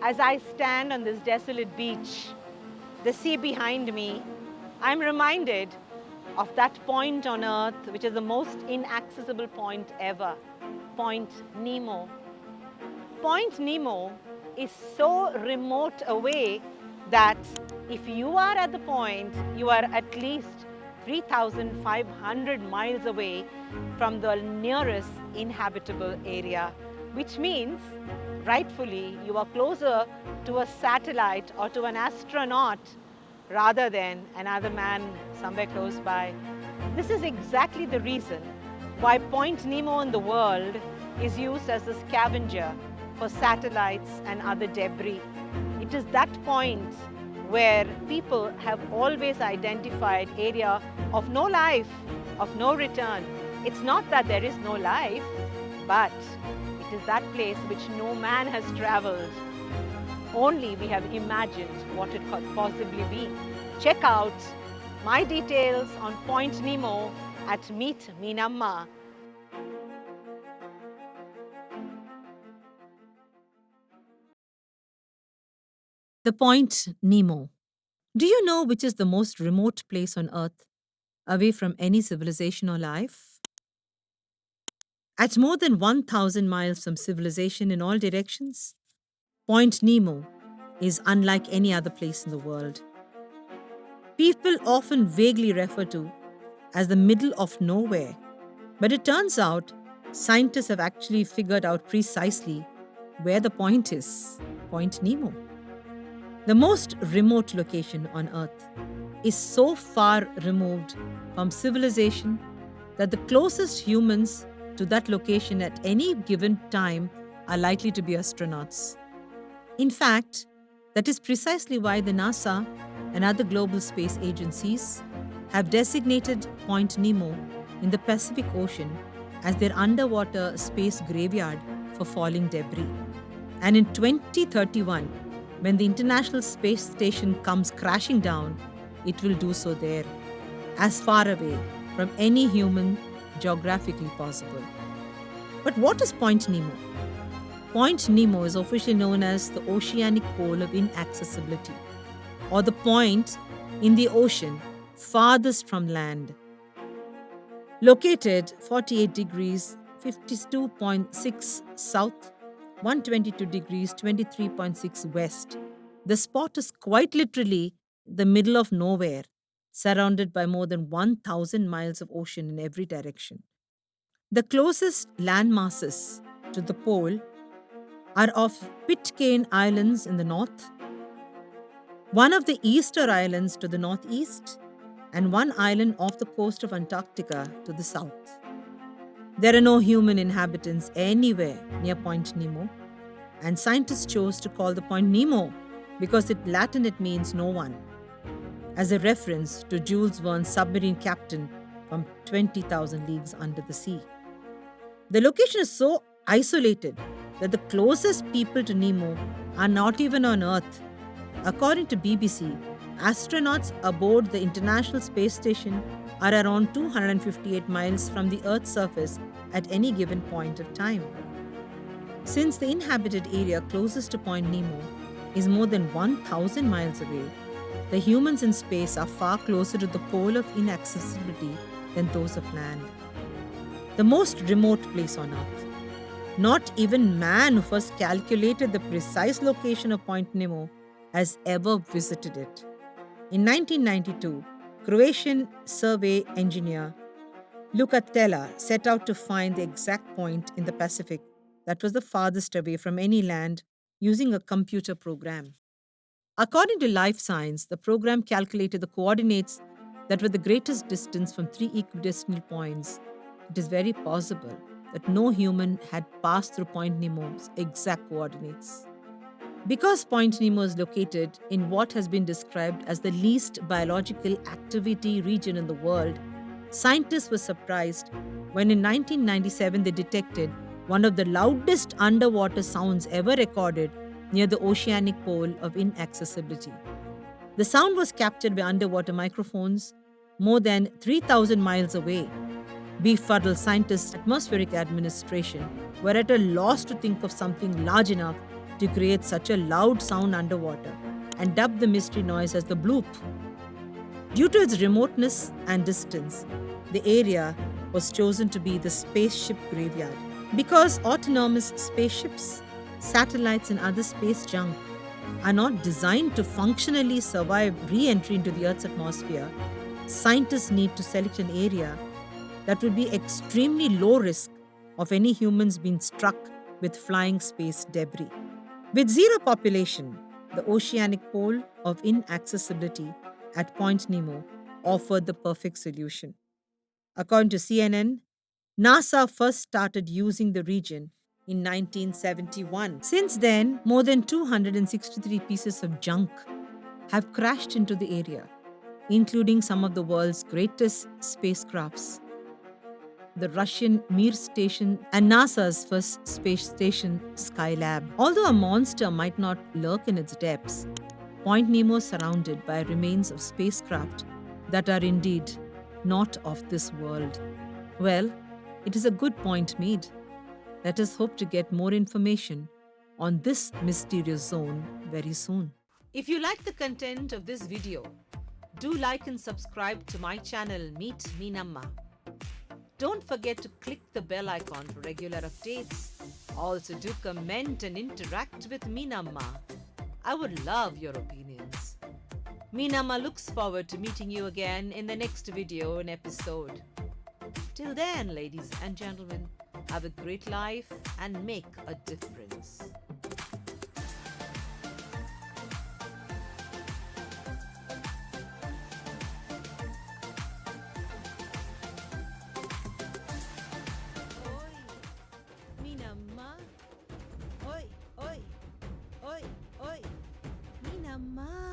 As I stand on this desolate beach, the sea behind me, I'm reminded of that point on Earth which is the most inaccessible point ever, Point Nemo. Point Nemo is so remote away that if you are at the point, you are at least 3,500 miles away from the nearest inhabitable area, which means rightfully you are closer to a satellite or to an astronaut rather than another man somewhere close by. This is exactly the reason why Point Nemo in the world is used as a scavenger for satellites and other debris. It is that point where people have always identified area of no life, of no return. It's not that there is no life, but it is that place which no man has traveled. Only we have imagined what it could possibly be. Check out my details on Point Nemo at Meet Meenamma. The Point Nemo. Do you know which is the most remote place on Earth, away from any civilization or life? At more than 1,000 miles from civilization in all directions, Point Nemo is unlike any other place in the world. People often vaguely refer to as the middle of nowhere, but it turns out scientists have actually figured out precisely where the point is, Point Nemo. The most remote location on Earth is so far removed from civilization that the closest humans to that location at any given time are likely to be astronauts. In fact, that is precisely why the NASA and other global space agencies have designated Point Nemo in the Pacific Ocean as their underwater space graveyard for falling debris. And in 2031, when the International Space Station comes crashing down, it will do so there, as far away from any human geographically possible. But what is Point Nemo? Point Nemo is officially known as the Oceanic Pole of Inaccessibility, or the point in the ocean farthest from land. Located 48 degrees 52.6 south, 122 degrees 23.6 west, the spot is quite literally the middle of nowhere, surrounded by more than 1,000 miles of ocean in every direction. The closest land masses to the pole are of Pitcairn Islands in the north, one of the Easter Islands to the northeast, and one island off the coast of Antarctica to the south. There are no human inhabitants anywhere near Point Nemo, and scientists chose to call the point Nemo because in Latin it means no one, as a reference to Jules Verne's submarine captain from 20,000 leagues under the sea. The location is so isolated that the closest people to Nemo are not even on Earth. According to BBC, astronauts aboard the International Space Station are around 258 miles from the Earth's surface at any given point of time. Since the inhabited area closest to Point Nemo is more than 1,000 miles away, the humans in space are far closer to the pole of inaccessibility than those of land. The most remote place on Earth. Not even man, who first calculated the precise location of Point Nemo, has ever visited it. In 1992, Croatian survey engineer Luka Tela set out to find the exact point in the Pacific that was the farthest away from any land using a computer program. According to Life Science, the program calculated the coordinates that were the greatest distance from three equidistant points. It is very possible that no human had passed through Point Nemo's exact coordinates. Because Point Nemo is located in what has been described as the least biological activity region in the world, scientists were surprised when in 1997 they detected one of the loudest underwater sounds ever recorded near the oceanic pole of inaccessibility. The sound was captured by underwater microphones more than 3,000 miles away. Befuddled scientists at Atmospheric Administration were at a loss to think of something large enough to create such a loud sound underwater and dubbed the mystery noise as the bloop. Due to its remoteness and distance, the area was chosen to be the spaceship graveyard because autonomous spaceships, satellites, and other space junk are not designed to functionally survive re entry into the Earth's atmosphere. Scientists need to select an area that would be extremely low risk of any humans being struck with flying space debris. With zero population, the oceanic pole of inaccessibility at Point Nemo offered the perfect solution. According to CNN, NASA first started using the region in 1971. Since then, more than 263 pieces of junk have crashed into the area, including some of the world's greatest spacecrafts, the Russian Mir station and NASA's first space station, Skylab. Although a monster might not lurk in its depths, Point Nemo is surrounded by remains of spacecraft that are indeed not of this world. Well, it is a good point made. Let us hope to get more information on this mysterious zone very soon. If you like the content of this video, do like and subscribe to my channel Meet Meenamma. Don't forget to click the bell icon for regular updates. Also do comment and interact with Meenamma. I would love your opinions. Meenamma looks forward to meeting you again in the next video and episode. Till then, ladies and gentlemen, have a great life and make a difference. Oi, Meenamma. Oi, oi, oi, oi, Meenamma.